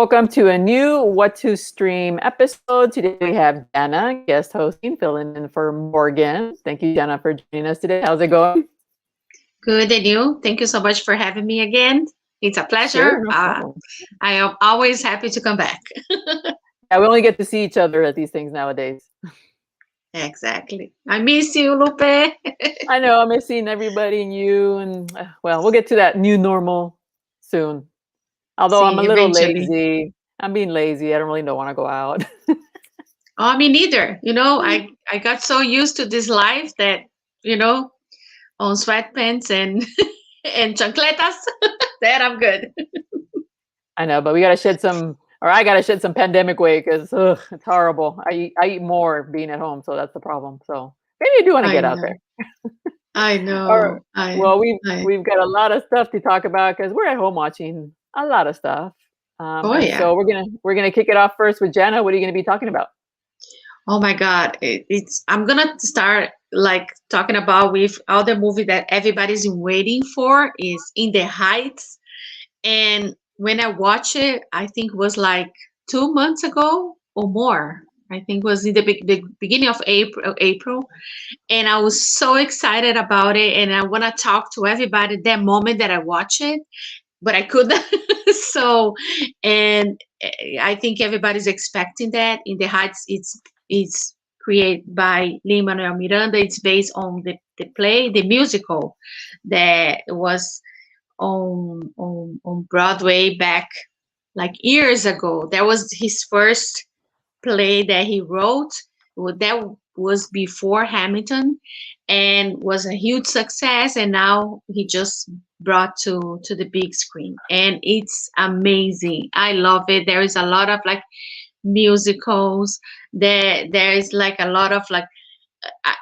Welcome to a new What to Stream episode. Today we have Jana, guest hosting, filling in for Morgan. Thank you, Jana, for joining us today. How's it going? Good, and you? Thank you so much for having me again. It's a Sure, pleasure. no problem. I am always happy to come back. Yeah, we only get to see each other at these things nowadays. Exactly. I miss you, Lupe. I know, I'm missing everybody and you, and well, we'll get to that new normal soon. Although I'm a See, little eventually. lazy. I'm being lazy. I don't really don't want to go out. Oh, me neither. I got so used to this life that, you know, on sweatpants and and chancletas, that I'm good. I know, but we got to shed some, or I got to shed some pandemic weight because it's horrible. I eat more being at home, so that's the problem. So maybe you do want to I get out there. know. I Or know. well, I. we've got a lot of stuff to talk about because we're at home watching a lot of stuff. Oh And yeah. so we're gonna kick it off first with Jana. What are you gonna be talking about? Oh my God. It's I'm gonna start like talking about with other movie that everybody's waiting for is In the Heights. And when I watched it, I think it was like 2 months ago or more. I think it was in the beginning of April, and I was so excited about it. And I want to talk to everybody that moment that I watch it, but I couldn't. So, and I think everybody's expecting that. In the Heights, it's created by Lin-Manuel Miranda. It's based on the play, the musical that was on Broadway back like years ago. That was his first play that he wrote. That was before Hamilton, and was a huge success. And now he just brought to the big screen, and it's amazing. I love it. There is a lot of like musicals. There is like a lot of like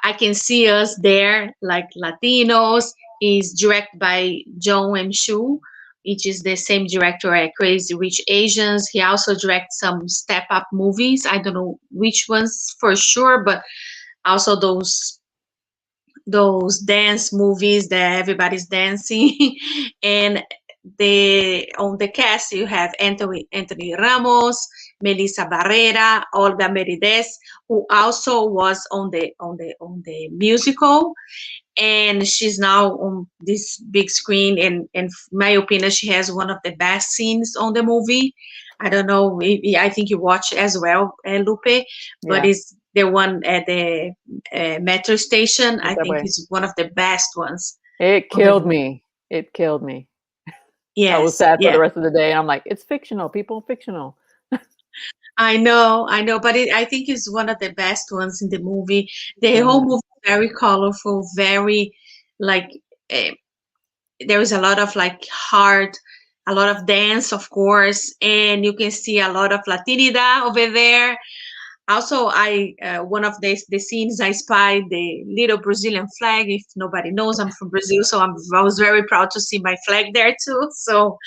I can see us there, like Latinos. Is directed by John M. Shu, which is the same director at Crazy Rich Asians. He also directs some step up movies. I don't know which ones for sure, but also those dance movies that everybody's dancing. And the on the cast you have Anthony Ramos, Melissa Barrera, Olga Merides, who also was on the musical, and she's now on this big screen. And in my opinion, she has one of the best scenes on the movie. I don't know. I think you watch as well, Lupe, but Yeah, it's the one at the metro station. the I think subway. is one of the best ones It on the killed movie. me. It killed me. I was Yes, sad for the yeah. rest of the day, and I'm like, it's fictional, people, fictional. I know, but I think it's one of the best ones in the movie. The whole Hmm. movie is very colorful, very like uh, there is a lot of like heart, a lot of dance, of course, and you can see a lot of Latinidad over there. Also, I one of the scenes I spied the little Brazilian flag. If nobody knows, I'm from Brazil, so I was very proud to see my flag there too. So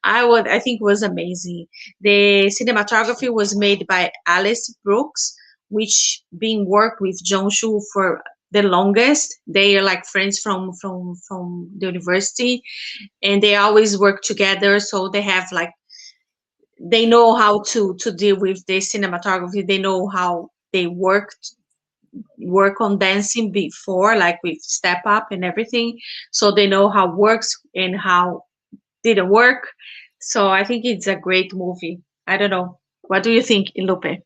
I think was amazing. The cinematography was made by Alice Brooks, which been worked with John Shu for the longest. They are like friends from the university, and they always work together. So they have like they know how to deal with the cinematography. They know how they work on dancing before, like with Step Up and everything. So they know how works and how didn't work. So I think it's a great movie. I don't know. What do you think, Lupe?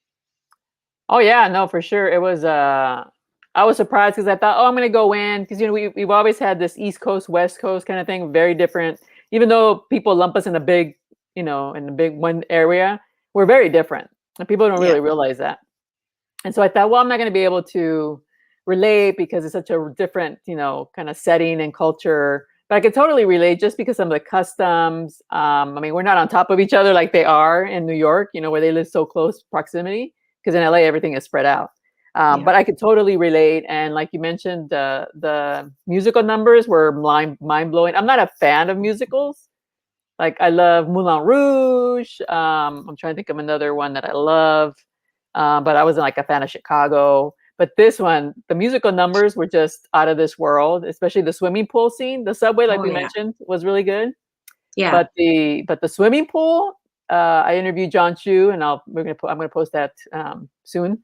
Oh yeah, no, for sure. It was. I was surprised because I thought, oh, I'm gonna go in because we've always had this East Coast West Coast kind of thing, very different. Even though people lump us in a big, in the big one area, we're very different, and people don't Yeah. really realize that. And so I thought, well, I'm not going to be able to relate because it's such a different, kind of setting and culture. But I could totally relate just because some of the customs. I mean, we're not on top of each other like they are in New York, where they live so close proximity. Because in LA, everything is spread out. Yeah. But I could totally relate. And like you mentioned, the musical numbers were mind blowing. I'm not a fan of musicals. Like I love Moulin Rouge. I'm trying to think of another one that I love, but I wasn't like a fan of Chicago. But this one, the musical numbers were just out of this world. Especially the swimming pool scene, the subway, like Oh we yeah. mentioned, was really good. Yeah. But the swimming pool, I interviewed John Chu, and I'm gonna post that soon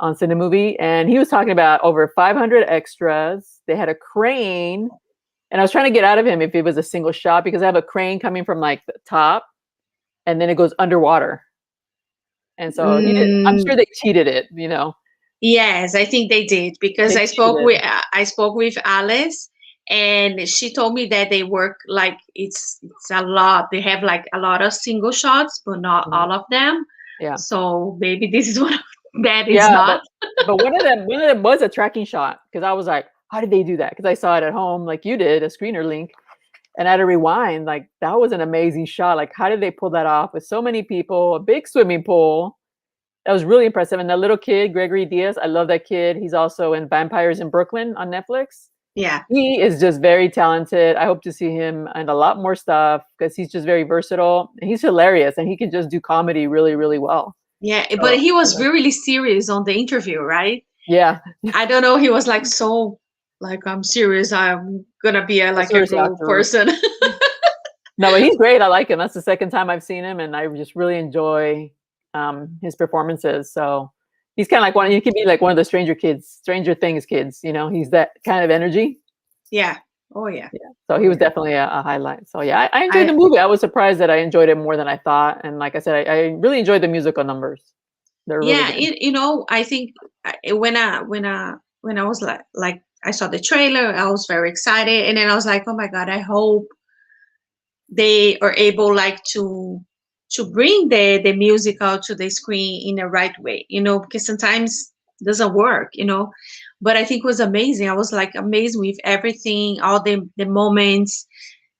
on Cinemovie, and he was talking about over 500 extras. They had a crane, and I was trying to get out of him if it was a single shot because I have a crane coming from like the top, and then it goes underwater, and so he did. I'm Mm, sure they cheated it. yes, I think they did because They cheated it. I spoke with Alice, and she told me that they work like it's a lot. They have like a lot of single shots, but not Mhm. all of them. Yeah. So maybe this is one of that is Yeah, not. but one of them was a tracking shot because I was like, how did they do that? Because I saw it at home like you did, a screener link, and I had to rewind. Like that was an amazing shot. Like how did they pull that off with so many people, a big swimming pool? That was really impressive. And that little kid, Gregory Diaz, I love that kid. He's also in Vampires in Brooklyn on Netflix. Yeah, He is just very talented. I hope to see him in a lot more stuff because he's just very versatile. He's hilarious and he can just do comedy really, really well. yeah, but So he was really serious on the interview, right? yeah, I don't know. He was like so like I'm serious. I'm gonna be a like a serious real actor. person. No, but he's great. I like him. That's the second time I've seen him, and I just really enjoy his performances. So he's kind of like one. He can be like one of the Stranger Things kids. He's that kind of energy. Yeah. Oh yeah. Yeah. So Oh he was yeah. definitely a highlight. So yeah, I enjoyed the I movie. I was surprised that I enjoyed it more than I thought. And like I said, I really enjoyed the musical numbers. They're really yeah. good. I think when I was like I saw the trailer, I was very excited, and then I was like, oh my god, I hope they are able like to bring the musical to the screen in the right way, because sometimes it doesn't work, but I think it was amazing. I was like amazed with everything, all the moments,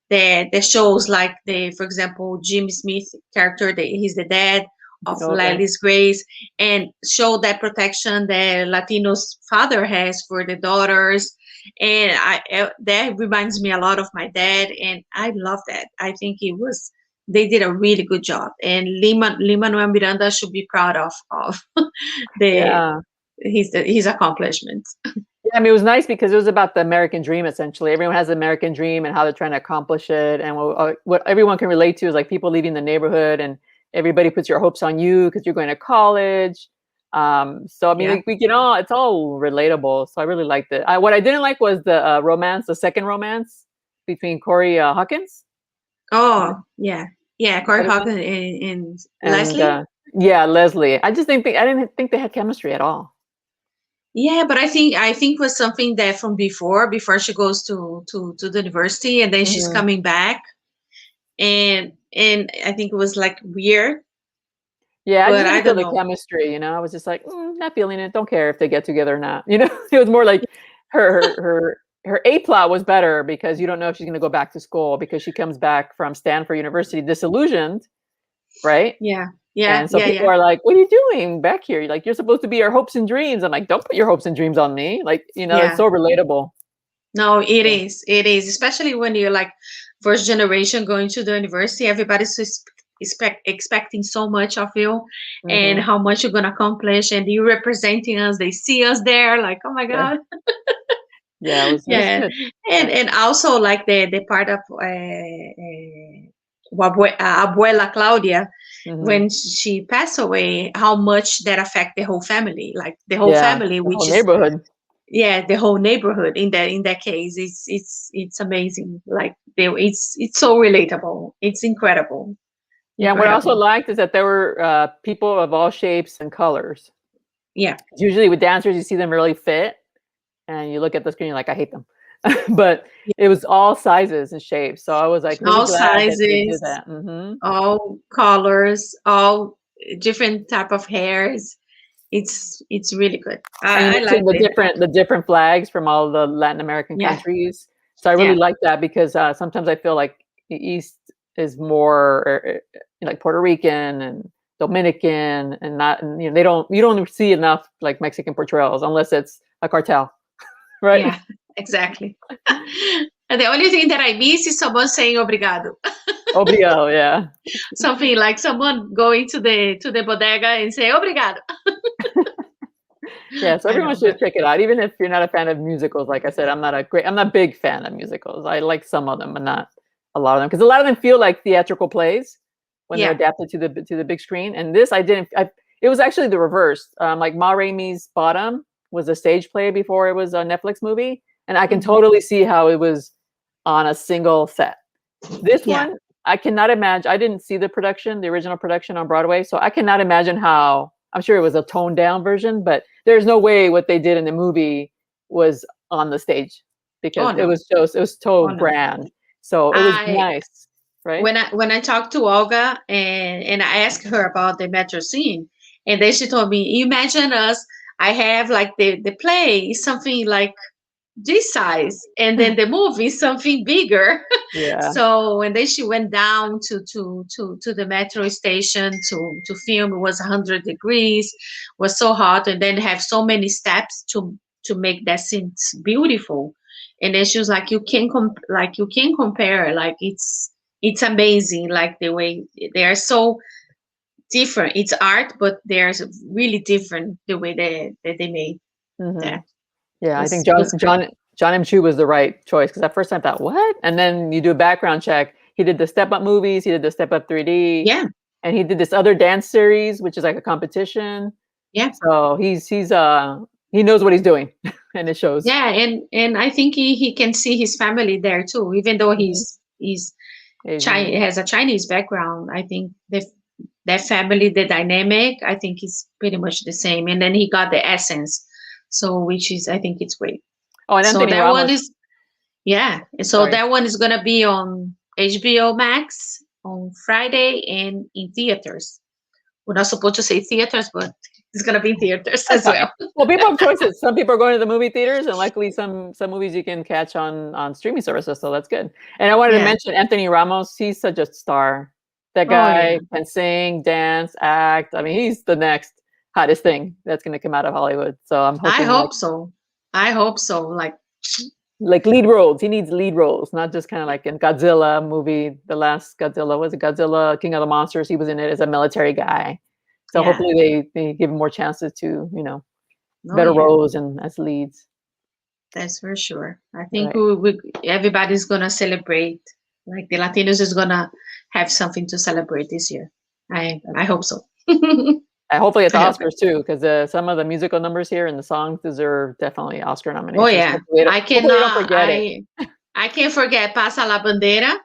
the shows, like the for example Jimmy Smith character, that he's the dad of Oh yeah. Lily's Grace, and show that protection that Latino's father has for the daughters. And that reminds me a lot of my dad, and I love that. I think they did a really good job, and Lin-Manuel Miranda should be proud of the Yeah. his accomplishments. Yeah, I mean, it was nice because it was about the American dream. Essentially, everyone has the American dream and how they're trying to accomplish it. And what everyone can relate to is like people leaving the neighborhood, and everybody puts your hopes on you because you're going to college. So I mean, Yeah. like, it's all relatable. So I really liked it. What I didn't like was the romance, the second romance between Corey Hawkins Oh yeah, yeah. Corey what is it? Hawkins and and Leslie. yeah, Leslie. I didn't think they had chemistry at all. Yeah, but I think it was something that from before she goes to the university, and then she's Mhm. coming back, and I think it was like weird, Yeah, I just but I didn't feel don't the know. chemistry. I was just like, not feeling it. Don't care if they get together or not. It was more like her A plot was better because you don't know if she's going to go back to school because she comes back from Stanford University disillusioned, right? Yeah, yeah, And so yeah, people yeah, are like, "What are you doing back here? Like, you're supposed to be our hopes and dreams." I'm like, "Don't put your hopes and dreams on me." Like, it's yeah. so relatable. No, it Yeah. is. It is, especially when you're like first generation going to the university. Everybody's expecting so much of you, and Hmm. how much you're gonna accomplish, and you representing us. They see us there, like, oh my Yeah. god. Yeah. It was Yeah, good. and Yeah. and also like the part of Abuela Claudia, Hmm. when she passed away, how much that affect the whole family, like the whole Yeah. family, The whole which is, neighborhood. yeah, the whole neighborhood. In that case, it's amazing. Like it's so relatable. It's incredible, Yeah, and what I also incredible. liked is that there were people of all shapes and colors. Yeah, Usually with dancers, you see them really fit, and you look at the screen, you're like, I hate them. But yeah. it was all sizes and shapes. So I was like really All glad that they did sizes, that. Hmm. all colors, all different type of hairs. It's really good. And you I like mentioned the it. different flags from all the Latin American Yeah, countries. So I really yeah, like that because sometimes I feel like the East is more like Puerto Rican and Dominican, and not, and, they don't you don't see enough like Mexican portrayals unless it's a cartel, right? yeah, exactly. And the only thing that I miss is someone saying obrigado. Obrigado, yeah. Something like someone going to the bodega and say obrigado. Yeah, so I everyone know, should but check it out. Even if you're not a fan of musicals, like I said, I'm not a big fan of musicals. I like some of them, but not a lot of them, because a lot of them feel like theatrical plays. when they're adapted to the big screen. And this I didn't. It was actually the reverse. Like Ma Rainey's Bottom was a stage play before it was a Netflix movie, and I can totally see how it was on a single set. This one, I cannot imagine. I didn't see the production, the original production on Broadway, so I cannot imagine how. I'm sure it was a toned down version, but there's no way what they did in the movie was on the stage because it was so grand. So it was nice, right? When I talked to Olga and I asked her about the metro scene, and then she told me, imagine us. I have like the play is something like this size, and then the movie is something bigger. Yeah. So and then she went down to the metro station to film. It was 100 degrees, was so hot, and then have so many steps to make that scene beautiful. And then she was like, you can compare. Like it's amazing. Like the way they are so different. It's art, but there's really different the way that they made that. Yeah, I think John M. Chu was the right choice because at first I thought, what? And then you do a background check. He did the Step Up movies. He did the Step Up 3D. Yeah. And he did this other dance series, which is like a competition. Yeah. So he knows what he's doing, and it shows. Yeah, and I think he can see his family there too, even though he's has a Chinese background. I think that family, the dynamic, I think is pretty much the same. And then he got the essence, so which is I think it's great. Oh, and Anthony that Ramos. one is that one is gonna be on HBO Max on Friday and in theaters. We're not supposed to say theaters, but it's gonna be in theaters as well. Well, people have choices. Some people are going to the movie theaters, and luckily some movies you can catch on streaming services, so that's good. And I wanted to mention Anthony Ramos. He's such a star. That guy can sing, dance, act. I mean, he's the next hottest thing that's going to come out of Hollywood. So I'm hoping. I hope so. Like lead roles. He needs lead roles, not just kind of like in Godzilla movie. The last Godzilla, was it Godzilla, King of the Monsters? He was in it as a military guy. So hopefully they give him more chances to, better roles and as leads. That's for sure. I think everybody's gonna celebrate. Like the Latinos is gonna have something to celebrate this year. I hope so. Hopefully at the Oscars too, because some of the musical numbers here and the songs deserve definitely Oscar nominations. Oh yeah, I can't forget Pasa la Bandera,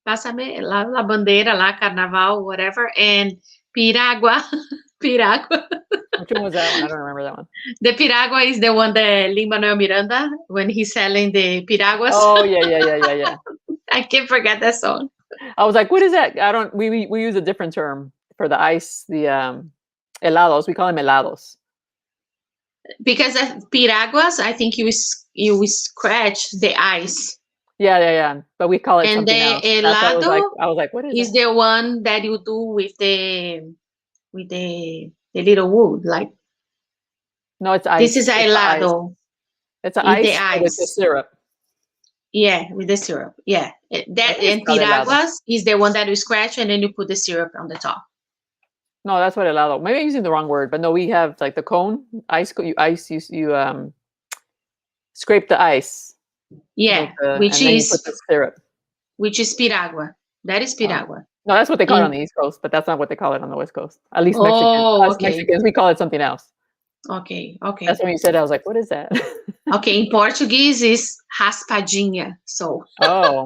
Pásame la Bandera, la Carnaval, whatever, and Piragua. Piragua. Which one was that one? I don't remember that one. The Piragua is the one that Lin-Manuel Miranda, when he's selling the Piraguas. Oh yeah. I can't forget that song. I was like, what is that? We use a different term for the ice, the helados. We call them helados. Because Piraguas, I think you scratch the ice. Yeah. But we call it and something else. Helado I was like, what is the one that you do with the little wood, like. No, it's ice. This is helado. It's ice with the syrup. Yeah, with the syrup. Yeah, that and Piraguas is the one that you scratch and then you put the syrup on the top. No, that's what helado. Maybe I'm using the wrong word, but no, we have like the cone ice. You scrape the ice. Yeah, which is you put the syrup. Which is piragua. That is piragua. No, that's what they call it on the East Coast, but that's not what they call it on the West Coast. At least Mexicans, we call it something else. Okay. That's when you said, I was like, what is that? Okay, in Portuguese is raspadinha. So. Oh,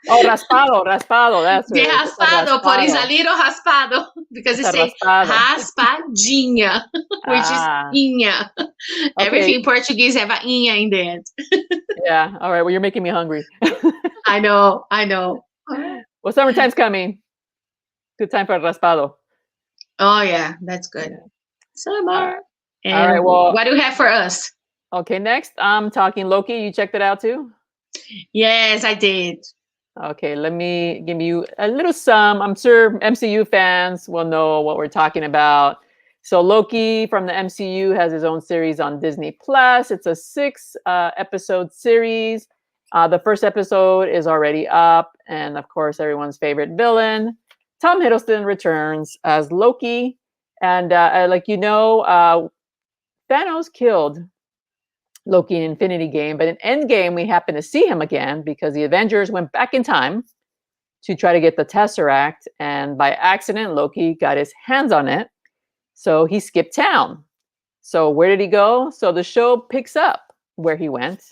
raspado. That's de raspado, por isso a little raspado, because it says raspadinha, which is inha. Okay. Everything in Portuguese have a inha in the end. Yeah. All right. Well, you're making me hungry. I know. Well, summertime's coming. Good time for raspado. Oh yeah, that's good. Summer. And all right. Well, what do you have for us? Okay. Next, I'm talking Loki. You checked it out too? Yes, I did. Okay, let me give you a little sum. I'm sure MCU fans will know what we're talking about. So Loki from the MCU has his own series on Disney Plus. It's a 6-episode series. The first episode is already up. And of course, everyone's favorite villain, Tom Hiddleston, returns as Loki. And Thanos killed Loki in Infinity Game, but in Endgame we happen to see him again because the Avengers went back in time to try to get the Tesseract. And by accident, Loki got his hands on it. So he skipped town. So where did he go? So the show picks up where he went.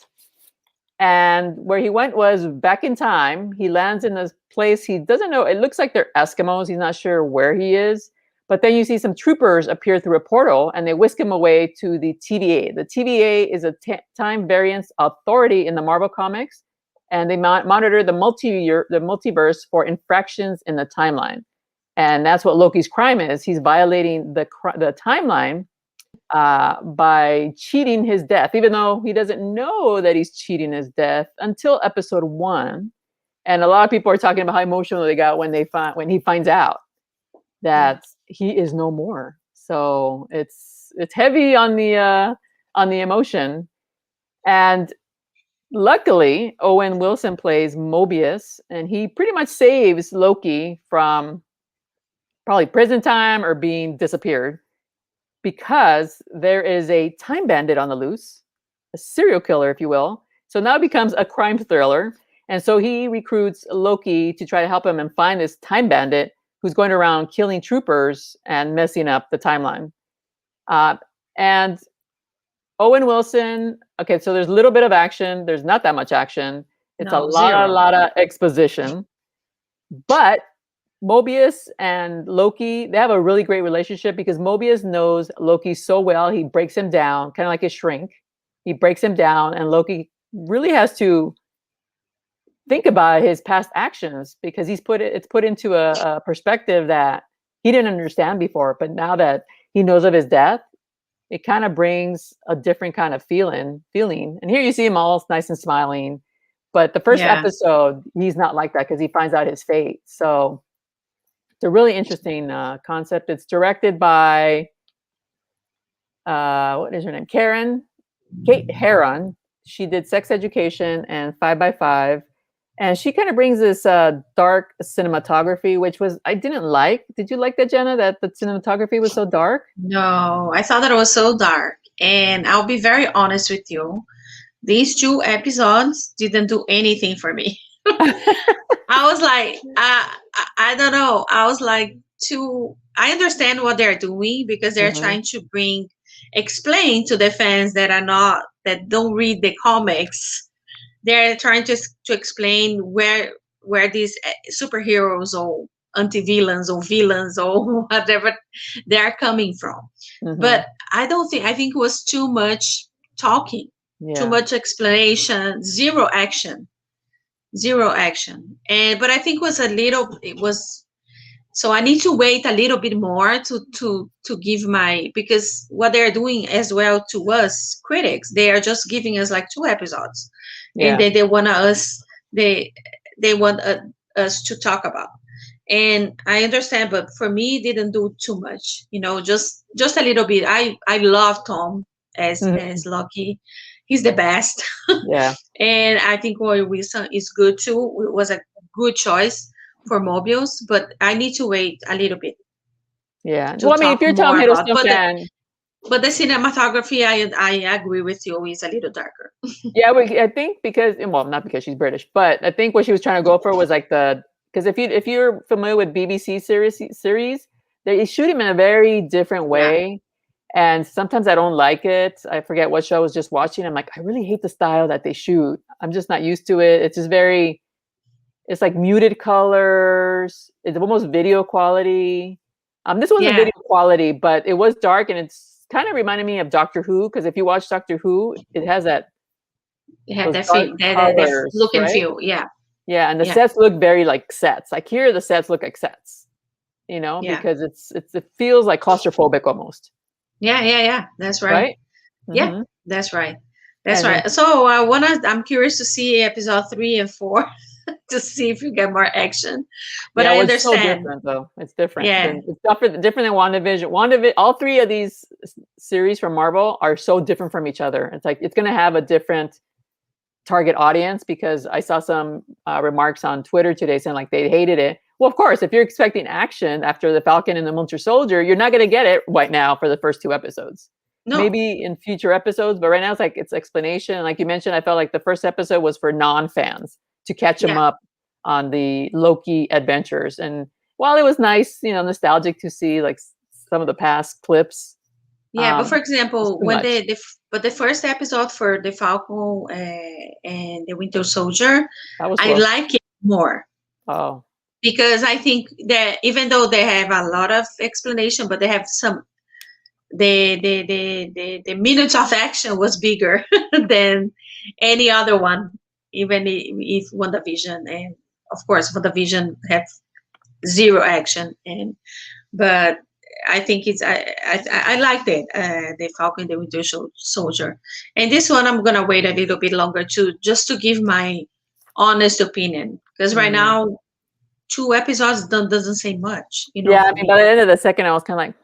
And where he went was back in time. He lands in a place he doesn't know. It looks like they're Eskimos. He's not sure where he is. But then you see some troopers appear through a portal and they whisk him away to the TVA. The TVA is a time variance authority in the Marvel comics, and they monitor the multiverse for infractions in the timeline. And that's what Loki's crime is. He's violating the timeline by cheating his death, even though he doesn't know that he's cheating his death until episode 1. And a lot of people are talking about how emotional they got when he finds out that he is no more. So it's heavy on the emotion. And luckily, Owen Wilson plays Mobius, and he pretty much saves Loki from probably prison time or being disappeared, because there is a time bandit on the loose, a serial killer, if you will. So now it becomes a crime thriller. And so he recruits Loki to try to help him and find this time bandit who's going around killing troopers and messing up the timeline. And Owen Wilson, okay, so there's a little bit of action. There's not that much action. It's a lot of exposition. But Mobius and Loki, they have a really great relationship because Mobius knows Loki so well. He breaks him down, kind of like a shrink. He breaks him down, and Loki really has to think about his past actions because it's put into a perspective that he didn't understand before. But now that he knows of his death, it kind of brings a different kind of feeling. And here you see him all nice and smiling. But the first episode, he's not like that because he finds out his fate. So it's a really interesting concept. It's directed by, what is her name? Kate Herron. She did Sex Education and 5 by 5. And she kind of brings this dark cinematography, which I didn't like. Did you like that, Jana, that the cinematography was so dark? No, I thought that it was so dark. And I'll be very honest with you. These 2 episodes didn't do anything for me. I was like, I don't know. I was like, I understand what they're doing because they're trying to explain to the fans that don't read the comics. They're trying to explain where these superheroes or anti-villains or villains or whatever they're coming from. But I think it was too much talking, too much explanation, zero action. But I think so I need to wait a little bit more to give because what they're doing as well to us critics, they are just giving us like 2 episodes. And then they want us to talk about. And I understand, but for me, it didn't do too much, just a little bit. I love Tom as Loki. He's the best. Yeah. And I think Owen Wilson is good too. It was a good choice for Mobius, but I need to wait a little bit. Yeah. Well, I mean, if you're Tom Hiddleston fan. But the cinematography, I agree with you, is a little darker. Yeah, I think not because she's British, but I think what she was trying to go for was like because if you're familiar with BBC series, they shoot him in a very different way. And sometimes I don't like it. I forget what show I was just watching. I'm like, I really hate the style that they shoot. I'm just not used to it. It's just it's like muted colors. It's almost video quality. This wasn't video quality, but it was dark, and it's kind of reminded me of Doctor Who, because if you watch Doctor Who, it has that. It had that look and feel, Yeah, and the sets look very like sets. Like here, the sets look like sets, because it feels like claustrophobic almost. Yeah. That's right. Yeah, that's right. That's right. So I'm curious to see episode 3 and 4 to see if you get more action. But I understand. It's so different, though. It's different. Yeah. It's different than WandaVision. All 3 of these series from Marvel are so different from each other. It's like it's going to have a different target audience, because I saw some remarks on Twitter today saying like they hated it. Well, of course, if you're expecting action after the Falcon and the Winter Soldier, you're not going to get it right now for the first 2 episodes. No. Maybe in future episodes, but right now it's explanation. Like you mentioned, I felt like the first episode was for non-fans to catch them up on the Loki adventures. And while it was nice, nostalgic to see like some of the past clips, Yeah, but for it's example, too when much. the first episode for the Falcon and the Winter Soldier, That was I slow. like it more Oh, because I think that even though they have a lot of explanation, but they have some the minutes of action was bigger than any other one, even if WandaVision, and of course WandaVision have zero action, and but I think I liked it, the Falcon the Winter Soldier, and this one I'm gonna wait a little bit longer to just to give my honest opinion because right mm. now 2 episodes doesn't say much, Yeah. I for mean, by me. the end of the second, I was kind of like,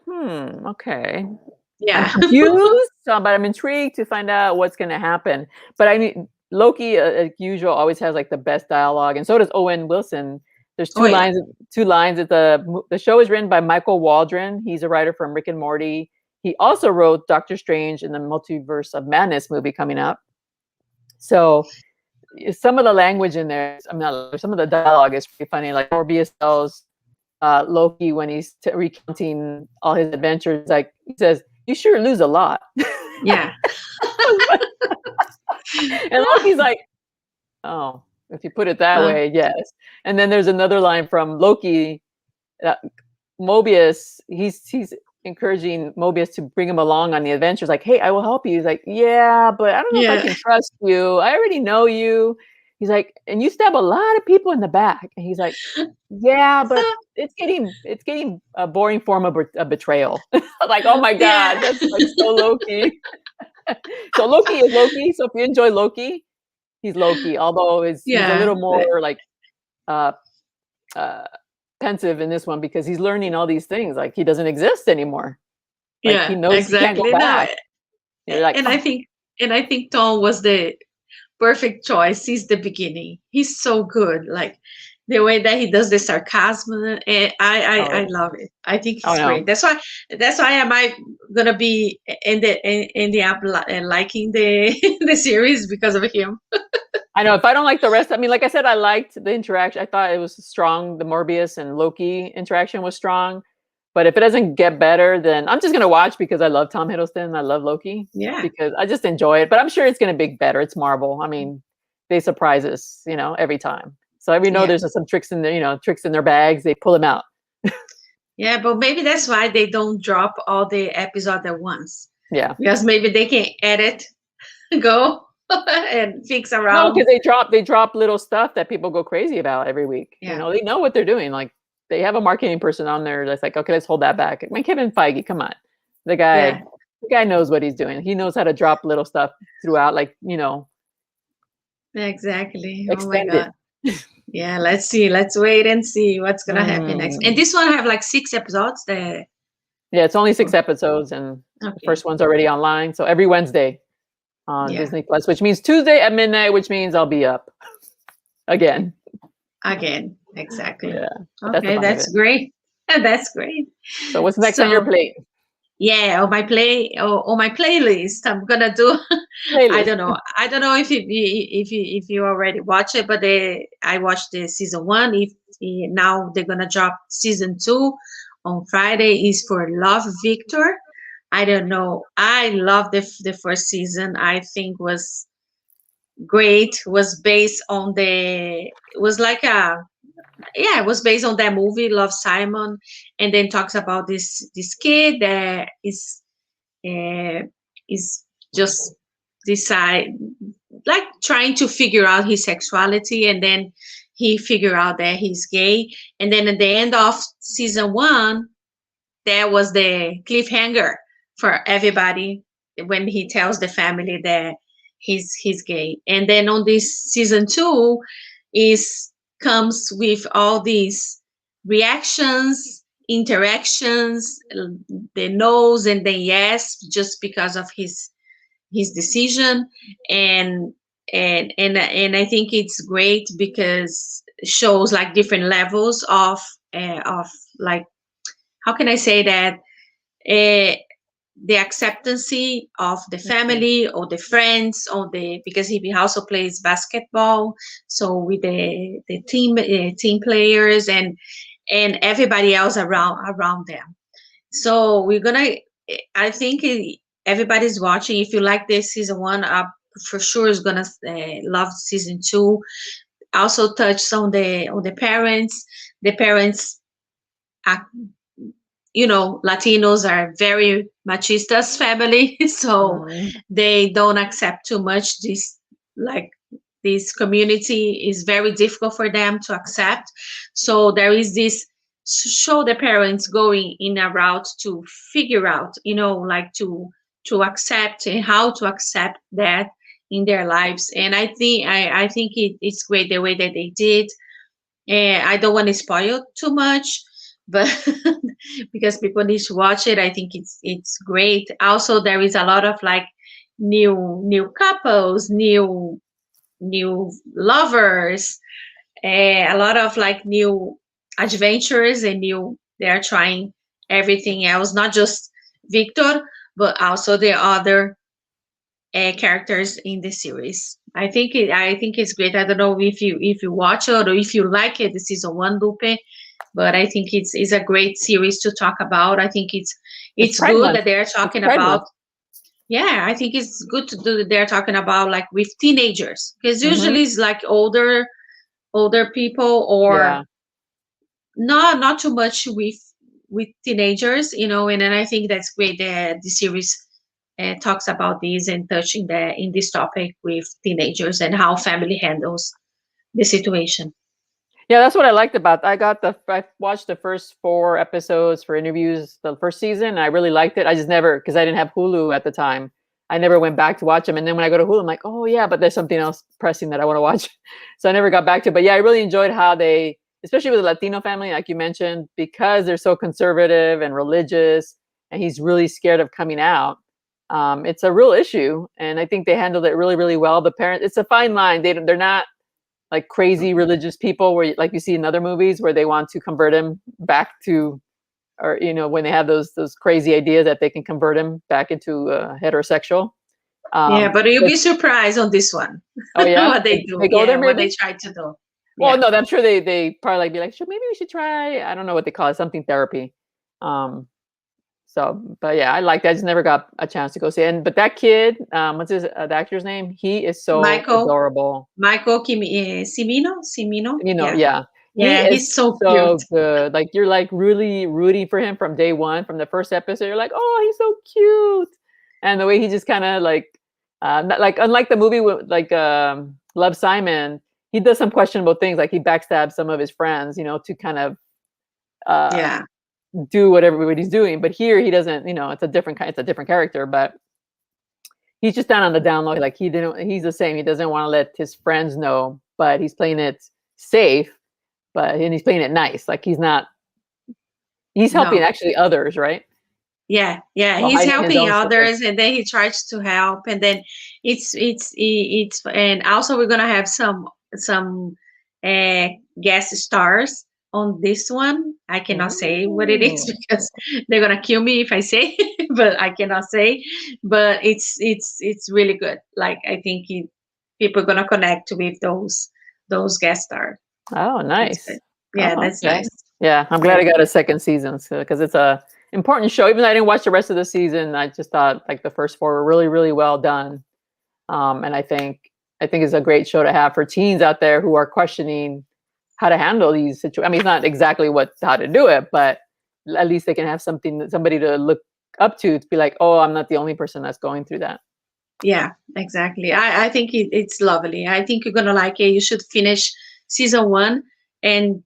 okay. I'm Yeah. confused, but I'm intrigued to find out what's going to happen. But I mean, Loki, like usual, always has like the best dialogue, and so does Owen Wilson. There's Oh two yeah. lines. Two lines. The show is written by Michael Waldron. He's a writer from Rick and Morty. He also wrote Doctor Strange in the Multiverse of Madness movie coming up. So some of the language in there, I'm not. Some of the dialogue is pretty funny. Like Morbius tells Loki when he's recounting all his adventures. Like he says, "You sure lose a lot." Yeah. And Loki's like, "Oh, if you put it that Uh, way, yes." And then there's another line from Loki. Uh, Mobius, he's encouraging Mobius to bring him along on the adventures. Like, "Hey, I will help you." He's like, "Yeah, but I don't know if I yeah. can trust you. I already know you." He's like, "And you stab a lot of people in the back." And he's like, "Yeah, but it's getting a boring form of a betrayal." Like, oh my Yeah. god, that's like so Loki. So Loki is Loki. So if you enjoy Loki, he's Loki. Although he's a Yeah. little more like uh, uh, pensive in this one because he's learning all these things. Like he doesn't exist anymore. Like he Yeah, knows he can't go exactly. No, back. You're like, and I oh, think Tom was the perfect choice since the beginning. He's so good. Like the way that he does the sarcasm, and I oh, love it. I think oh he's no. great. That's why am I gonna be in the app liking the the series because of him. I know if I don't like the rest, I mean, like I said, I liked the interaction. I thought it was strong. The Morbius and Loki interaction was strong. But if it doesn't get better, then I'm just gonna watch because I love Tom Hiddleston. I love Loki Yeah. because I just enjoy it. But I'm sure it's gonna be better. It's Marvel. I mean, they surprise us, every time. So we know Yeah. there's some tricks in there, tricks in their bags. They pull them out. Yeah, but maybe that's why they don't drop all the episode at once. Yeah. Because maybe they can edit, go and fix No, around. because they drop little stuff that people go crazy about every week. Yeah. They know what they're doing. Like they have a marketing person on there that's like, okay, let's hold that back. I mean, Kevin Feige, come on. The Yeah. guy, the guy knows what he's doing. He knows how to drop little stuff throughout, like, Exactly. Oh my extend it. God. Yeah, let's see. Let's wait and see what's gonna happen next. And Mm. this one have like 6 episodes. The Yeah, it's only 6 episodes, and the Okay. first one's already online. So every Wednesday on Yeah. Disney Plus, which means Tuesday at midnight, which means I'll be up again. Again. Exactly. Yeah, but that's the Okay, fun of it. that's great. That's great. So what's next on your So plate? yeah, on my playlist, I'm gonna do. I Playlist. don't know. I don't know if you already watch it, but I watched the season one. If now they're gonna drop season two on Friday is for Love Victor. I don't know. I love the first season. I think was great. Was based on the. It was like a yeah, it was based on that movie Love Simon, and then talks about this kid that uh, is just decide like trying to figure out his sexuality, and then he figure out that he's gay, and then at the end of season one, there was the cliffhanger for everybody when he tells the family that he's gay, and then on this season two is comes with all these reactions, interactions, the no's and the yes, just because of his decision, and and I think it's great because it shows like different levels of like how can I say that? the acceptance of the Mhm. family or the friends or the, because he also plays basketball, so with the team players and everybody else around them. So we're gonna, I think everybody's watching. If you like this season one, for sure is gonna love season two. Also touch on the parents. The parents are, Latinos are very machistas family, so Mhm. they don't accept too much. Like this community is very difficult for them to accept. So there is this show the parents going in a route to figure out, like to accept and how to accept that in their lives. And I think it's great the way that they did. I don't want to spoil too much, but because people need to watch it, I think it's great. Also, there is a lot of like new couples, new lovers, a lot of like new adventures and new. They're trying everything else, not just Victor, but also the other characters in the series. I think it's great. I don't know if you watch it or if you like it, the season one, Lupe, but I think it's a great series to talk about. I think it's It's it's Pride good Month. that they're It's talking Pride about. Month. Yeah, I think it's good to do. They're talking about like with teenagers, because Hmm. usually it's like older people, or Yeah. not too much with teenagers, and then I think that's great that the series talks about this and touching in this topic with teenagers and how family handles the situation. Yeah, that's what I liked about. I watched the first 4 episodes for interviews the first season. And I really liked it. I just never, because I didn't have Hulu at the time. I never went back to watch them. And then when I go to Hulu, I'm like, oh yeah, but there's something else pressing that I want to watch. So I never got back to it. But yeah, I really enjoyed how they, especially with the Latino family, like you mentioned, because they're so conservative and religious, and he's really scared of coming out. It's a real issue, and I think they handled it really, really well. The parents, it's a fine line. They're not like crazy religious people where like you see in other movies where they want to convert him back to, or when they have those crazy ideas that they can convert him back into heterosexual. Yeah, but you'll But, be surprised on this one. oh yeah, What they do. they go there Yeah, what they maybe. try to do. Well, Yeah. no, I'm sure they probably like be like, sure, maybe we should try, I don't know what they call it, something therapy. Um so but yeah, I like that. I just never got a chance to go see it. And but that kid, what's his the actor's name, he is so Michael adorable. Cimino. Yeah. Yeah. He Yeah, is he's so cute. so good. Like, you're, like, really rooting for him from day 1, from the first episode. You're like, "Oh, he's so cute." And the way he just kinda, like, not like, unlike the movie with, like, Love, Simon, he does some questionable things, like, he backstabs some of his friends, to kind of, uh, Yeah. do what everybody's doing. But here, he doesn't, it's a different character, but he's just down on the down low. Like, he's the same. He doesn't wanna let his friends know, but he's playing it safe. And he's playing it nice. Like, he's helping No. actually others, right? Yeah, While he's hiding his helping own secret. others, and then he tries to help, and then and also we're gonna have some uh, guest stars on this one. I cannot say what it is Ooh. because they're gonna kill me if I say, but I cannot say. But it's really good. Like, I think people are gonna connect with those guest stars. Oh, It's good. nice. Yeah, Oh, that's okay. nice. Yeah, I'm glad Yeah. I got a second season, because it's a important show. Even though I didn't watch the rest of the season, I just thought, like, the first 4 were really, really well done. And I think it's a great show to have for teens out there who are questioning how to handle these situations. I mean, it's not exactly how to do it, but at least they can have somebody to look up to be like, "Oh, I'm not the only person that's going through that." Yeah, exactly. I think it's lovely. I think you're gonna like it. You should finish season one and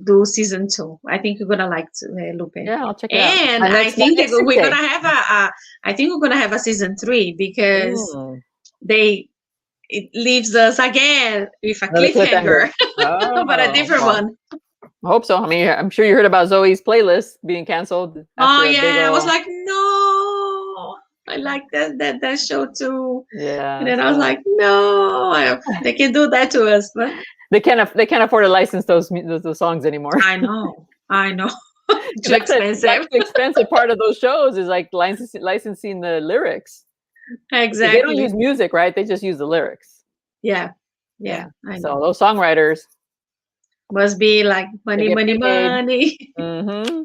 do season two. I think you're gonna like Lupe. Yeah, I'll check it out. And My I next my think next sick we're day. gonna have I think we're gonna have a season three because Mm, they it leaves us again with a another cliffhanger. cliffhanger, but a Oh, different well, one. I hope so. I mean, I'm sure you heard about Zoe's playlist being canceled Oh after a big yeah, I was ol' like, no, I like that show too. And yeah, then I was so like, no, they can do that to us, but they can't afford to license those songs anymore. I know. Too That's expensive. the expensive part of those shows is like licensing the lyrics. Because they don't use Exactly. music, right? They just use the lyrics. Yeah. Yeah, Yeah. I So know. those songwriters, Must be like they money, get money, paid. money. Mm-hmm.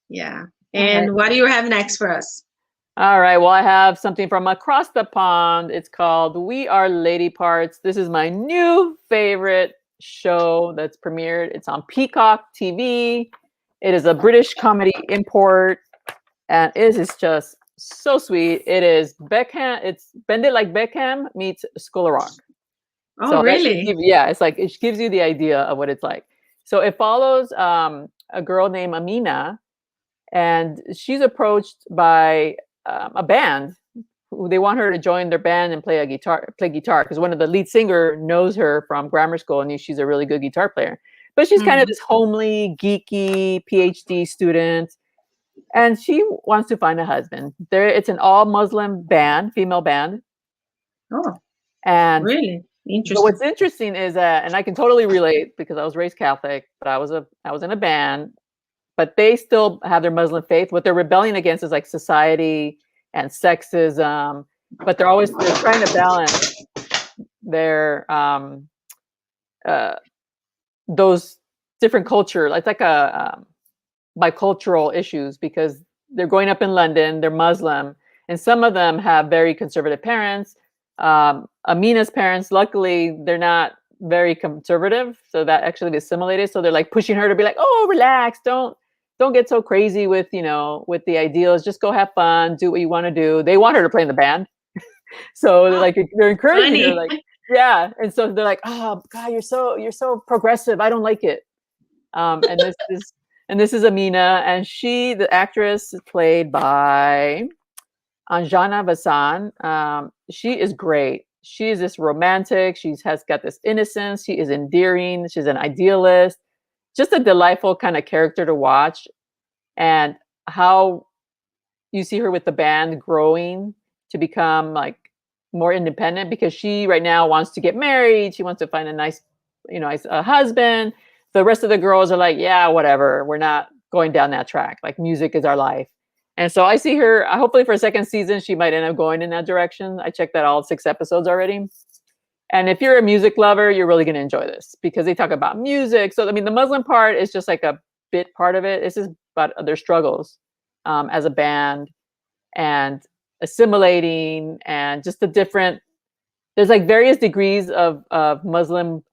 Yeah. All right. And what do you have next for us? All right. Well, I have something from across the pond. It's called We Are Lady Parts. This is my new favorite show that's premiered. It's on Peacock TV. It is a British comedy import, and it is just so sweet. It is Beckham. It's Bend It Like Beckham meets School of Rock. Oh, So that should really? give, yeah, it's like it gives you the idea of what it's like. So it follows a girl named Amina, and she's approached by a band who they want her to join their band and play guitar because one of the lead singer knows her from grammar school and she's a really good guitar player. But she's kind of Hmm. this homely, geeky PhD student, and she wants to find a husband. It's an all Muslim band, female band, Oh, and really? but Interesting. what's interesting is that, and I can totally relate because I was raised Catholic, but I was in a band, but they still have their Muslim faith. What they're rebelling against is like society and sexism, but they're trying to balance their uh, those different culture. It's like a bicultural issues because they're growing up in London, they're Muslim, and some of them have very conservative parents. Amina's parents, luckily, they're not very conservative, so that actually assimilated. So they're like pushing her to be like, "Oh, relax, don't get so crazy with with the ideals. Just go have fun, do what you want to do." They want her to play in the band, so Oh, they're encouraging her, funny. like, yeah. And so they're like, "Oh God, you're so progressive. I don't like it." Um, and this is and this is Amina, and the actress, is played by Anjana Vasan. She is great. She is this romantic. She has got this innocence. She is endearing. She's an idealist. Just a delightful kind of character to watch, and how you see her with the band growing to become like more independent because she right now wants to get married. She wants to find a nice, a husband. The rest of the girls are like, yeah, whatever. We're not going down that track. Like music is our life. And so I see her, hopefully for a second season, she might end up going in that direction. I checked that all 6 episodes already. And if you're a music lover, you're really going to enjoy this because they talk about music. So, I mean, the Muslim part is just like a bit part of it. It's just about their struggles as a band and assimilating and just the different. There's like various degrees of Muslim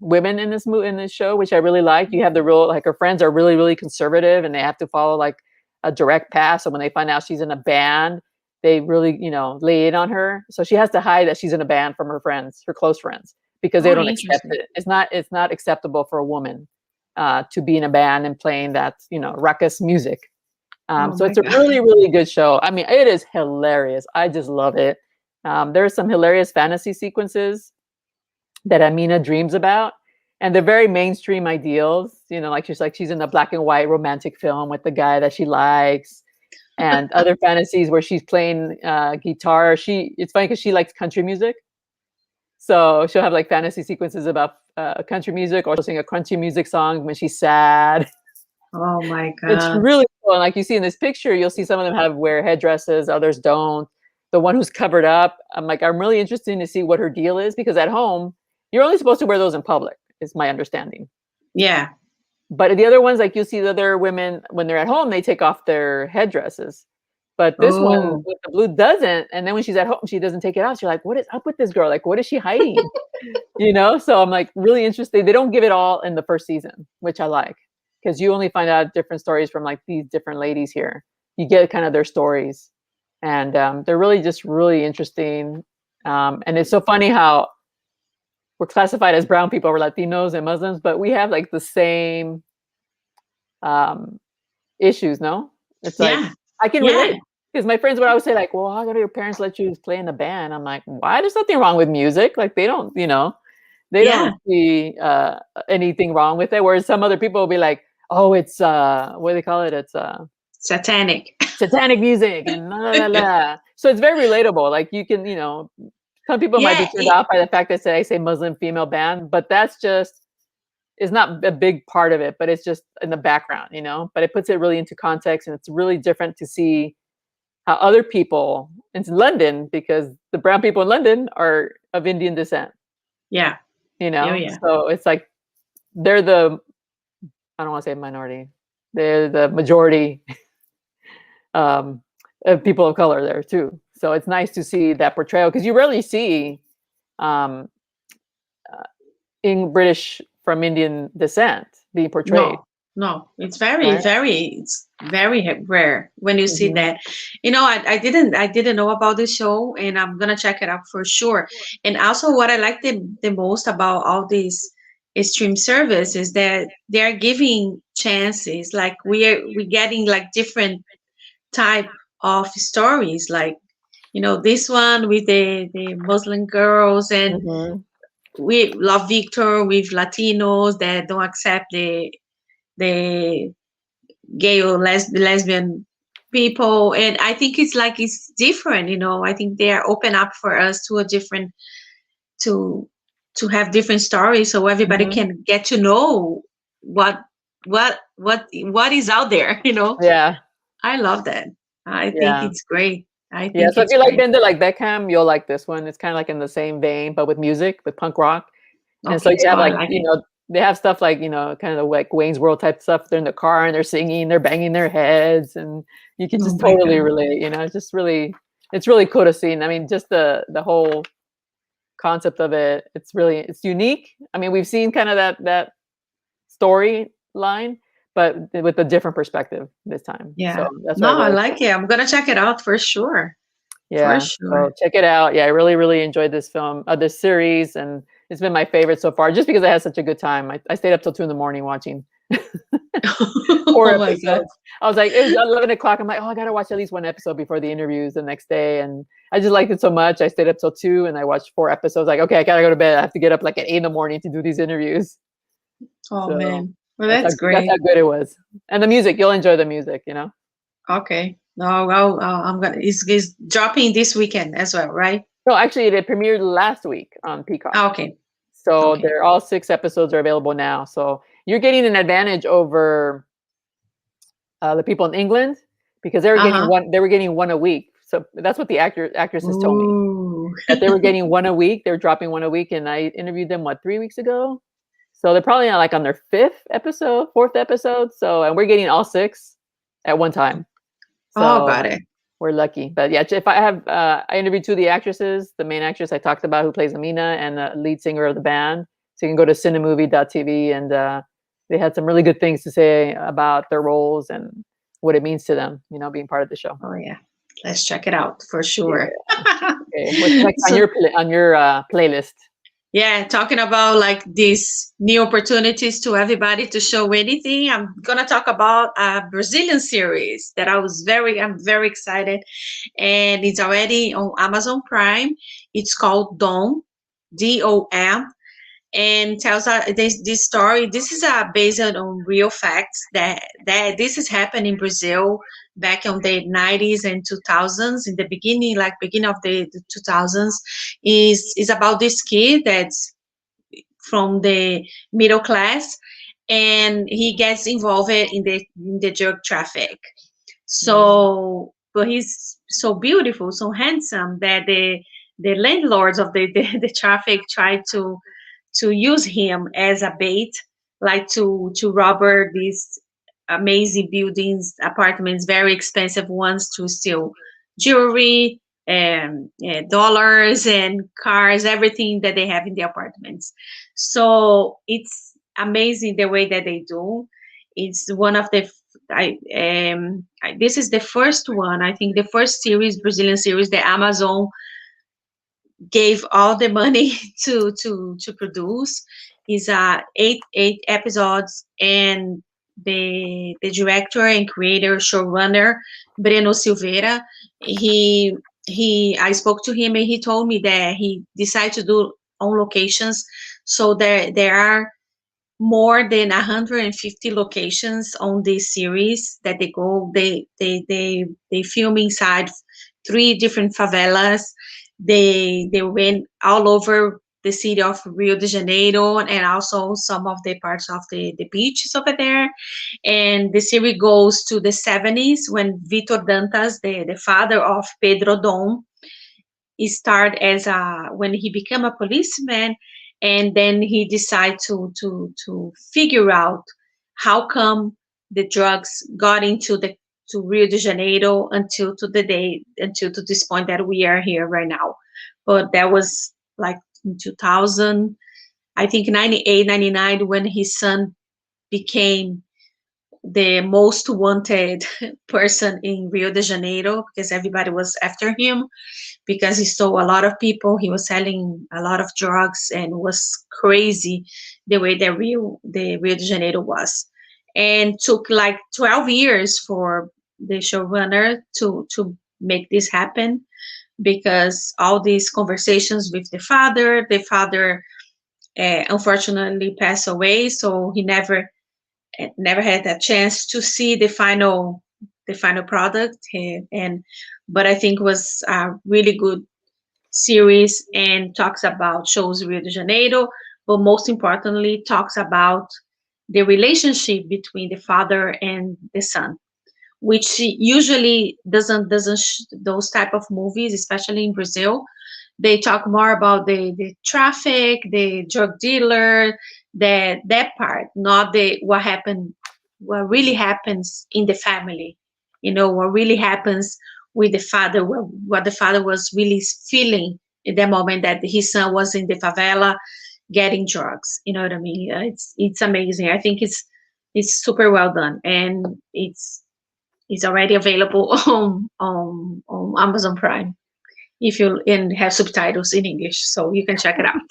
women in this show, which I really like. You have the real like her friends are really really conservative and they have to follow like a direct path. So when they find out she's in a band, they really lay in on her. So she has to hide that she's in a band from her friends, her close friends, because they Oh, don't accept interesting. it. It's not acceptable for a woman to be in a band and playing that ruckus music. Oh So my it's a God. really, really good show. I mean, it is hilarious. I just love it. There's some hilarious fantasy sequences that Amina dreams about, and they're very mainstream ideals. Like she's in a black and white romantic film with the guy that she likes, and other fantasies where she's playing guitar. It's funny because she likes country music, so she'll have like fantasy sequences about country music, or she'll sing a country music song when she's sad. Oh my It's God. really cool, and like you see in this picture, you'll see some of them wear headdresses, others don't. The one who's covered up, I'm really interested to see what her deal is because at home, you're only supposed to wear those in public, is my understanding. Yeah. But the other ones, like you see the other women, when they're at home, they take off their headdresses. But this one Oh, with the blue doesn't, and then when she's at home, she doesn't take it off. You're like, what is up with this girl? Like, what is she hiding? So I'm like really interested. They don't give it all in the first season, which I like because you only find out different stories from like these different ladies here. You get kind of their stories, and they're really just really interesting. And it's so funny how we're classified as brown people, we're Latinos and Muslims, but we have like the same um, issues. No, it's like yeah. I can Yeah. relate because my friends would always say like, "Well, how come your parents let you play in the band?" I'm like, "Why? There's nothing wrong with music. Like they don't, they Yeah. don't see anything wrong with it." Whereas some other people will be like, "Oh, it's what do they call it? It's Satanic. satanic music and la la la la." So it's very relatable. Like you can, some people might be Yeah. turned off by the fact that I say Muslim female band, but that's just is not a big part of it, but it's just in the background, you know. But it puts it really into context, and it's really different to see how other people in London, because the brown people in London are of Indian descent, Yeah. you Oh know. yeah. So it's like they're the, I don't want to say minority, they're the majority um, of people of color there too. So it's nice to see that portrayal, because you rarely see um, in British from Indian descent being portrayed, No, no, it's right? it's very rare when you see Hmm. that. I didn't know about this show, and I'm gonna check it out for sure. And also, what I like the most about all these stream service is that they are giving chances. Like we getting like different type of stories. Like this one with the Muslim girls, and Hmm. we love Victor with Latinos that don't accept the gay or lesbian people. And I think it's like it's different. I think they are open up for us to a different to to have different stories, so everybody Hmm. can get to know what is out there. Yeah, I love that. I think yeah. it's great. I Yeah, think so if it's you like great. Bend It Like Beckham, you'll like this one. It's kind of like in the same vein, but with music, with punk rock. And so Okay, you so have I like, like you it. know, they have stuff like, kind of like Wayne's World type stuff. They're in the car and they're singing, they're banging their heads, and you can Oh just my totally god. relate, it's just really, it's really cool to see. And I mean, just the whole concept of it, it's unique. I mean, we've seen kind of that storyline, but with a different perspective this time. So Yeah. that's No, why I I really, like it. I'm gonna check it out for sure. For yeah, sure. so check it out. Yeah, I really, really enjoyed this film, this series, and it's been my favorite so far, just because I had such a good time. I stayed up till 2 in the morning watching four Oh my god. episodes. I was like, it was 11 o'clock. I'm like, oh, I gotta watch at least one episode before the interviews the next day, and I just liked it so much. I stayed up till 2, and I watched 4 episodes. Like, okay, I gotta go to bed. I have to get up like at 8 in the morning to do these interviews. Oh So man. Well, that's how that's that's great. how good it was, and the music. You'll enjoy the music. Okay. No, well, I'm gonna. It's dropping this weekend as well, right? No, actually, it premiered last week on Peacock. Okay. So Okay. they're all 6 episodes are available now. So you're getting an advantage over the people in England, because they were getting Uh-huh. one. They were getting one a week. So that's what the actresses told me, Ooh. that they were getting one a week. They were dropping one a week, and I interviewed them 3 weeks ago. So they're probably like on their fifth episode, fourth episode. So, and we're getting all six at one time. Oh, So got it. we're lucky. But yeah, if I interviewed two of the actresses, the main actress I talked about who plays Amina, and the lead singer of the band. So you can go to cinemovie.tv, and they had some really good things to say about their roles and what it means to them, being part of the show. Oh yeah. Let's check it out for sure. Yeah. Okay. What's next on So your playlist? yeah, talking about like these new opportunities to everybody to show anything. I'm gonna talk about a Brazilian series that I'm very excited, and it's already on Amazon Prime. It's called Dom, DOM, and tells us this story. This is based on real facts that this has happened in Brazil back in the 90s and 2000s. In the beginning of the 2000s, is about this kid that's from the middle class, and he gets involved in the drug traffic. Mm, So, but he's so beautiful, so handsome that the landlords of the traffic try to use him as a bait, like to rob these amazing buildings, apartments, very expensive ones, to steal jewelry and dollars and cars, everything that they have in the apartments. So it's amazing the way that they do. It's one of the this is the first one, I think, the first series, Brazilian series, the Amazon gave all the money to produce. Is eight episodes, and the director and creator, showrunner, Breno Silveira, he I spoke to him, and he told me that he decided to do on locations. So there are more than 150 locations on this series that they go. They film inside three different favelas. They went all over the city of Rio de Janeiro and also some of the parts of the beaches over there. And the series goes to the 70s when Vitor Dantas, the father of Pedro Dom, he started as a when he became a policeman, and then he decided to figure out how come the drugs got into the to Rio de Janeiro until to the day until to this point that we are here right now. But that was like in 2000, I think 98, 99, when his son became the most wanted person in Rio de Janeiro because everybody was after him because he stole a lot of people. He was selling a lot of drugs and was crazy the way that the Rio de Janeiro was. And took like 12 years for the showrunner to make this happen because all these conversations with the father unfortunately passed away, so he never had a chance to see the final product. And but I think it was a really good series and talks about shows Rio de Janeiro, but most importantly talks about the relationship between the father and the son, which usually doesn't those type of movies, especially in Brazil. They talk more about the traffic, the drug dealer, that part, not the what really happens in the family. What really happens with the father, what the father was really feeling in the moment that his son was in the favela getting drugs. You know what I mean? It's amazing. I think it's super well done, and it's already available on Amazon Prime if you and have subtitles in English, so you can check it out.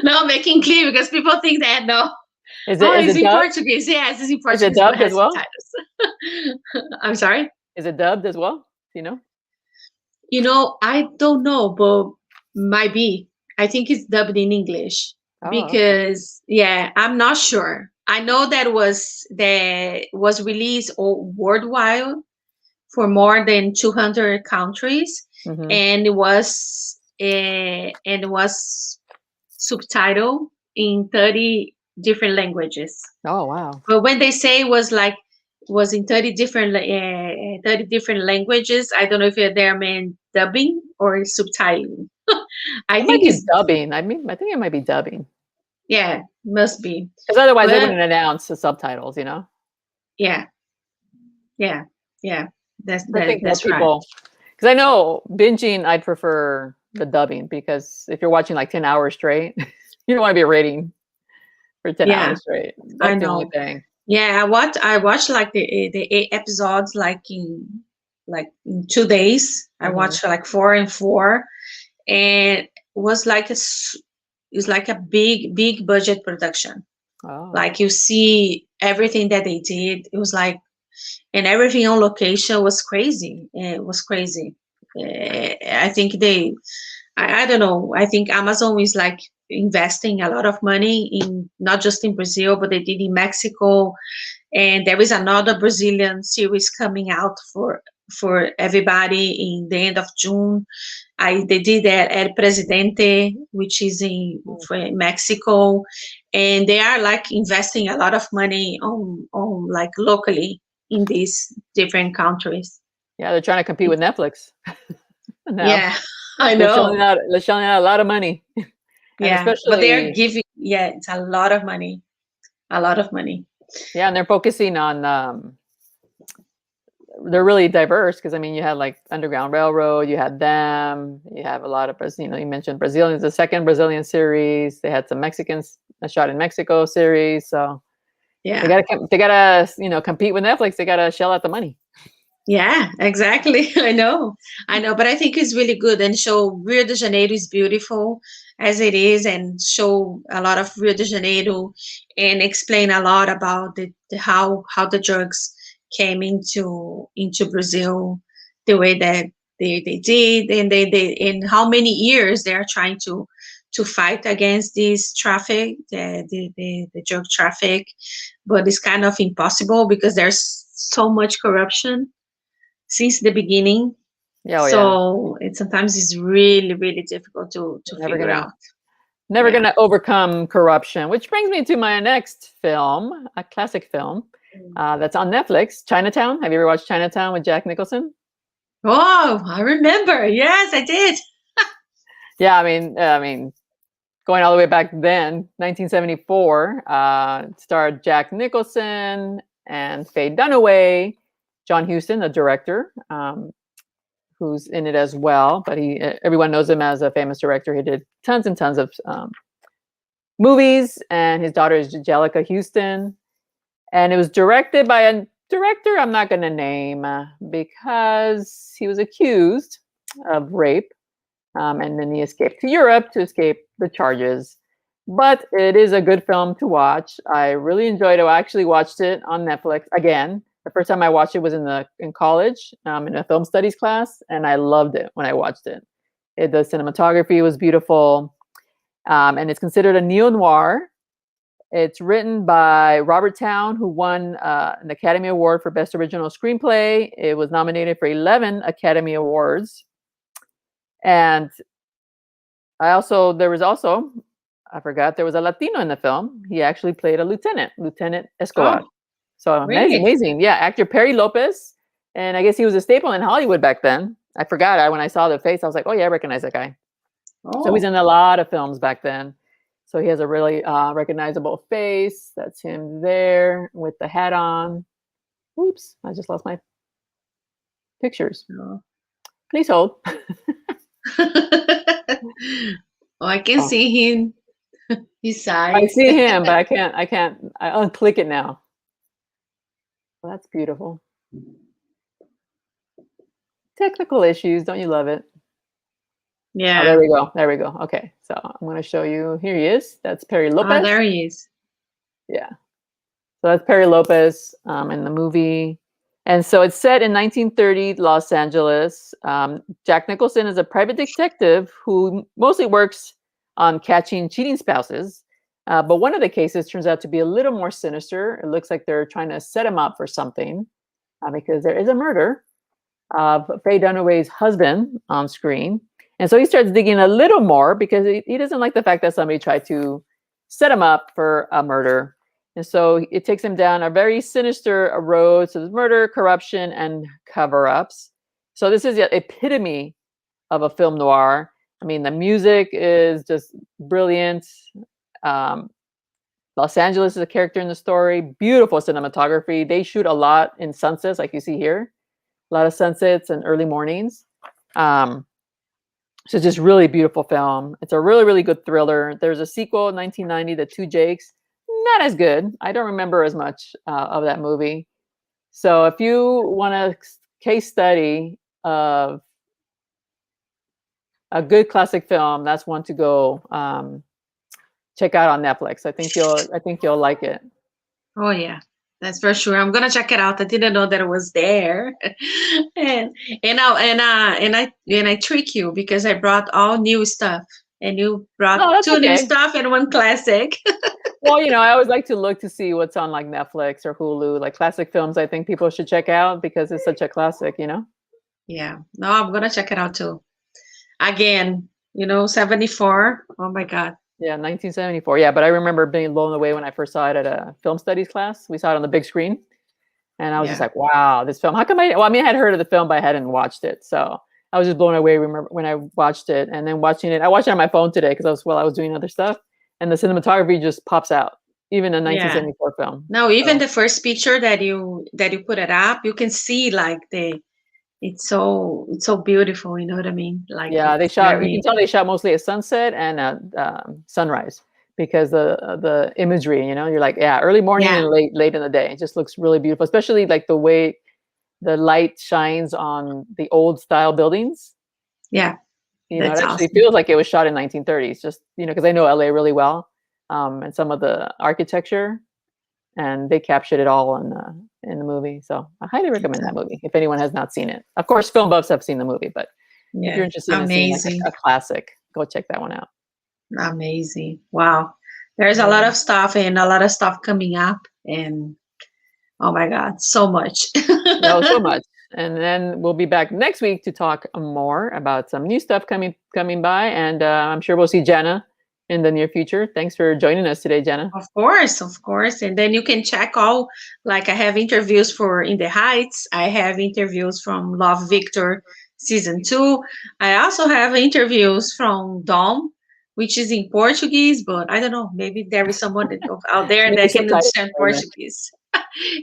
No, making clear because people think that no. Oh, Is it's it in dubbed? Portuguese. Yes, it's in Is it Portuguese, but dubbed as has well? subtitles. I'm sorry. Is it dubbed as well? Do you know? I don't know, but might be. I think it's dubbed in English Oh, okay. because yeah, I'm not sure. I know that was released worldwide for more than 200 countries, Hmm. and it was subtitled in 30 different languages. Oh, wow. But when they say it was in 30 different languages, I don't know if they're meant dubbing or subtitling. I It might think be it's dubbing. I think it might be dubbing yeah, must be. because otherwise they But wouldn't announce the subtitles. yeah, yeah, yeah. I think most That's right. people, because I know binging, I'd prefer the dubbing because if you're watching like 10 hours straight, you don't want to be rating for 10 Yeah, hours straight. I That's the only know. thing. Yeah, I watched like the 8 episodes like in 2 days. I Hmm. watched like 4 and 4, and was like it's like a big budget production. Oh, Like you see everything that they did. It was like and everything on location was crazy. It was crazy. I think I don't know. I think Amazon is like investing a lot of money in not just in Brazil, but they did in Mexico, and there is another Brazilian series coming out for everybody in the end of June. They did that at Presidente, which is in for Mexico, and they are like investing a lot of money on like locally in these different countries. yeah, they're trying to compete with Netflix now. Yeah, I know. They're shelling out a lot of money, and Yeah, but they are especially giving. Yeah, it's a lot of money. A lot of money. yeah, and they're focusing on they're really diverse because I mean you had like Underground Railroad, you had them, you have a lot of you mentioned Brazilians, the second Brazilian series. They had some Mexicans shot in Mexico series, so Yeah. they gotta compete with Netflix. They gotta shell out the money. Yeah, exactly. I know, but I think it's really good and show Rio de Janeiro is beautiful as it is, and show a lot of Rio de Janeiro and explain a lot about how the drugs came into Brazil the way that they did, and they in how many years they are trying to fight against this traffic, the drug traffic, but it's kind of impossible because there's so much corruption since the beginning. Yeah, oh yeah, So it sometimes is really, really difficult to you're never figure gonna out. Never gonna overcome corruption, which brings me to my next film, a classic film that's on Netflix, Chinatown. Have you ever watched Chinatown with Jack Nicholson? Oh, I remember. Yes, I did. Yeah, I mean, going all the way back then, 1974, starred Jack Nicholson and Faye Dunaway, John Huston, the director, who's in it as well. But everyone knows him as a famous director. He did tons and tons of movies, and his daughter is Angelica Houston. And it was directed by a director I'm not going to name because he was accused of rape. And then he escaped to Europe to escape the charges. But it is a good film to watch. I really enjoyed it. I actually watched it on Netflix again. The first time I watched it was in college, in a film studies class, and I loved it when I watched it. The cinematography was beautiful, and it's considered a neo-noir. It's written by Robert Towne, who won an Academy Award for Best Original Screenplay. It was nominated for 11 Academy Awards. And there was a Latino in the film. He actually played a Lieutenant Escobar. Oh, So really? amazing. Yeah, actor Perry Lopez. And I guess he was a staple in Hollywood back then. I forgot. When I saw the face, I was like, oh yeah, I recognize that guy. So he's Oh, in a lot of films back then. So he has a really recognizable face. That's him there with the hat on. Oops, I just lost my pictures. no. Please hold. Oh, I can Oh, see him. His I eyes. see him, but I unclick it now. Well, that's beautiful. Technical issues, don't you love it? Oh, there Yeah. we go. There we go. Okay, so I'm going to show you. Here he is. That's Perry Oh, Lopez. there he is. Yeah. So that's Perry Lopez in the movie. And so it's set in 1930 Los Angeles. Jack Nicholson is a private detective who mostly works on catching cheating spouses. But one of the cases turns out to be a little more sinister. It looks like they're trying to set him up for something because there is a murder of Faye Dunaway's husband on screen. And so he starts digging a little more because he doesn't like the fact that somebody tried to set him up for a murder. And so it takes him down a very sinister road to murder, corruption, and cover-ups. So this is the epitome of a film noir. I mean, the music is just brilliant. Los Angeles is a character in the story. Beautiful cinematography. They shoot a lot in sunsets, like you see here. A lot of sunsets and early mornings. So just really beautiful film. It's a really, really good thriller. There's a sequel in 1990, The Two Jakes. Not as good. I don't remember as much of that movie. So if you want a case study of a good classic film, that's one to go check out on Netflix. I think you'll like it. Oh yeah, that's for sure. I'm gonna check it out. I didn't know that it was there, and I trick you because I brought all new stuff, and you brought Oh, that's two new okay. stuff and one classic. Well, I always like to look to see what's on like Netflix or Hulu, like classic films. I think people should check out because it's such a classic. Yeah, no, I'm gonna check it out too. Again, 74. Oh my God. Yeah, 1974. Yeah, but I remember being blown away when I first saw it at a film studies class. We saw it on the big screen, and I was just Yeah, like, "Wow, this film! How come I?" Well, I mean, I had heard of the film, but I hadn't watched it, so I was just blown away. Remember when I watched it, and then watching it, I watched it on my phone today because I was doing other stuff, and the cinematography just pops out, even a yeah. 1974 film. No, even So the first picture that you put it up, you can see like it's so beautiful. You know what I mean? Like yeah, they it's shot. You can very, tell they shot mostly at sunset and at sunrise because the imagery. You're like, yeah, early morning yeah, and late in the day. It just looks really beautiful, especially like the way the light shines on the old style buildings. yeah. It That's actually awesome. feels like it was shot in 1930s. Just because I know LA really well, and some of the architecture, and they captured it all in the movie. So I highly recommend that movie if anyone has not seen it. Of course, film buffs have seen the movie, but if Yeah, you're interested in seeing like amazing, a classic, go check that one out. amazing. Wow, there's a lot Yeah. of stuff and a lot of stuff coming up, and oh my God, so much. No, so much. And then we'll be back next week to talk more about some new stuff coming by, and I'm sure we'll see Jana in the near future. Thanks for joining us today, Jana. Of course, of course. And then you can check all, like I have interviews for In the Heights. I have interviews from Love Victor season 2. I also have interviews from Dom, which is in Portuguese, but I don't know, maybe there is someone out there Maybe that can subtitles understand for you. Portuguese.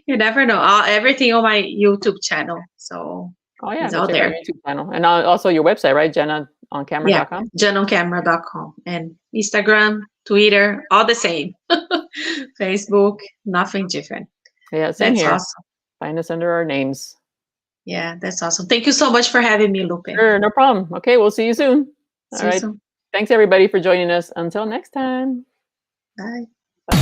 You never know. Everything on my YouTube channel. So Oh yeah, it's go out check out there. your YouTube channel. And also your website, right? Yeah, JanaOnCamera.com. janoncamera.com and Instagram, Twitter, all the same. Facebook, nothing different. Yeah, same That's here. awesome. Find us under our names. Yeah, that's awesome. Thank you so much for having me, Lupe. Sure, no problem. Okay, we'll see you soon. All See you right. soon. Thanks everybody for joining us. Until next time. Bye. Bye.